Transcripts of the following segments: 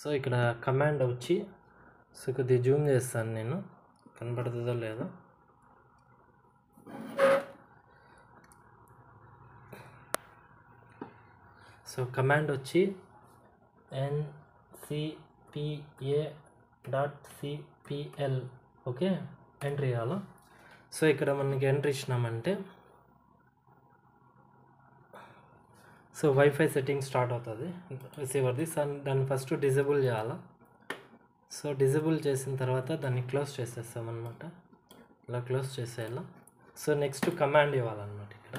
So ఇక్కడ command వచ్చి so కొద్దిగా జూమ్ చేస్తాను నేను, కనబడుతుందో లేదో. సో కమాండ్ వచ్చి ncpa.cpl ఓకే, ఎంట్రీ ఇవ్వాలి. సో ఇక్కడ మనకి ఎంట్రీ ఇచ్చినామంటే సో వైఫై సెట్టింగ్ స్టార్ట్ అవుతుంది రిసీవర్ది. దాన్ని ఫస్ట్ డిజేబుల్ చేయాలి. సో డిజేబుల్ చేసిన తర్వాత దాన్ని క్లోజ్ చేసేస్తామన్నమాట. ఇలా క్లోజ్ చేసేయాలి. సో నెక్స్ట్ కమాండ్ ఇవ్వాలన్నమాట. ఇక్కడ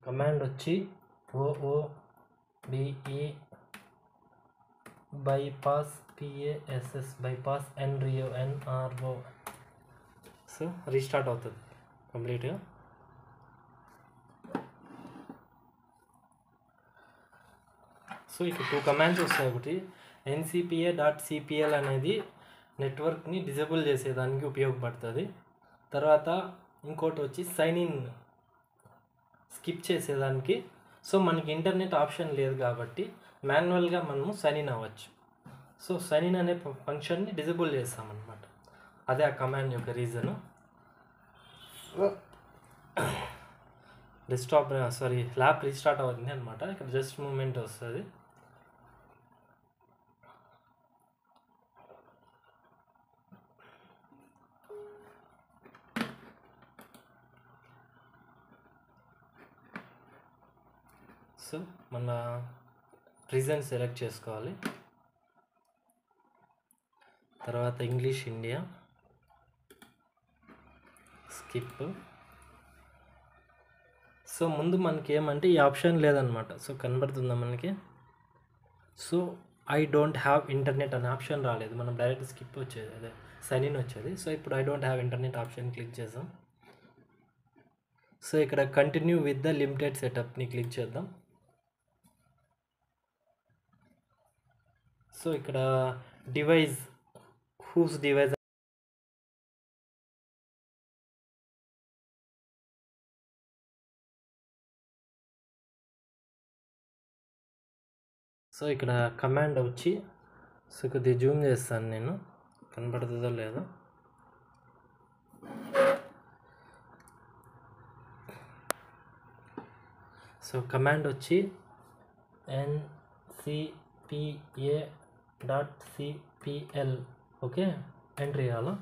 కమాండ్ వచ్చి OOBE bypass PASS bypass NRO. So restart అవుతుంది కంప్లీట్గా. సో ఇక్కడ 2 కమాండ్స్ వస్తాయి. ఒకటి ncpa.cpl అనేది నెట్వర్క్ని డిజేబుల్ చేసేదానికి ఉపయోగపడుతుంది. తర్వాత ఇంకోటి వచ్చి సైన్ ఇన్ స్కిప్ చేసేదానికి. సో మనకి ఇంటర్నెట్ ఆప్షన్ లేదు కాబట్టి మాన్యువల్గా మనము సైన్ ఇన్ అవ్వచ్చు. సో సైన్ ఇన్ అనే ఫంక్షన్ని డిజేబుల్ చేస్తామన్నమాట. అదే ఆ కమాండ్ యొక్క రీజను. ల్యాప్ రీస్టార్ట్ అవుతుంది అనమాట. ఇక్కడ జస్ట్ మూమెంట్ వస్తుంది. సో మన రీజన్ సెలెక్ట్ చేసుకోవాలి. తర్వాత ఇంగ్లీష్ ఇండియా, స్కిప్. సో ముందు మనకి ఏమంటే ఈ ఆప్షన్ లేదనమాట. సో కనబడుతుందా మనకి? So I don't have internet అనే ఆప్షన్ రాలేదు. మనం డైరెక్ట్ స్కిప్ వచ్చేది, అదే సైన్ ఇన్ వచ్చేది. సో ఇప్పుడు I don't have internet option click చేద్దాం. సో ఇక్కడ కంటిన్యూ విత్ ద లిమిటెడ్ సెటప్ని క్లిక్ చేద్దాం. సో ఇక్కడ డివైస్, హూస్ డివైస్, సో ఇక్కడ కమాండ్ వచ్చి సో కొద్దిగా జూమ్ చేస్తాను నేను, కనబడుతుందో లేదో. సో కమాండ్ వచ్చి ncpa.cpl ఓకే, ఎంట్రీ ఇవ్వాలి.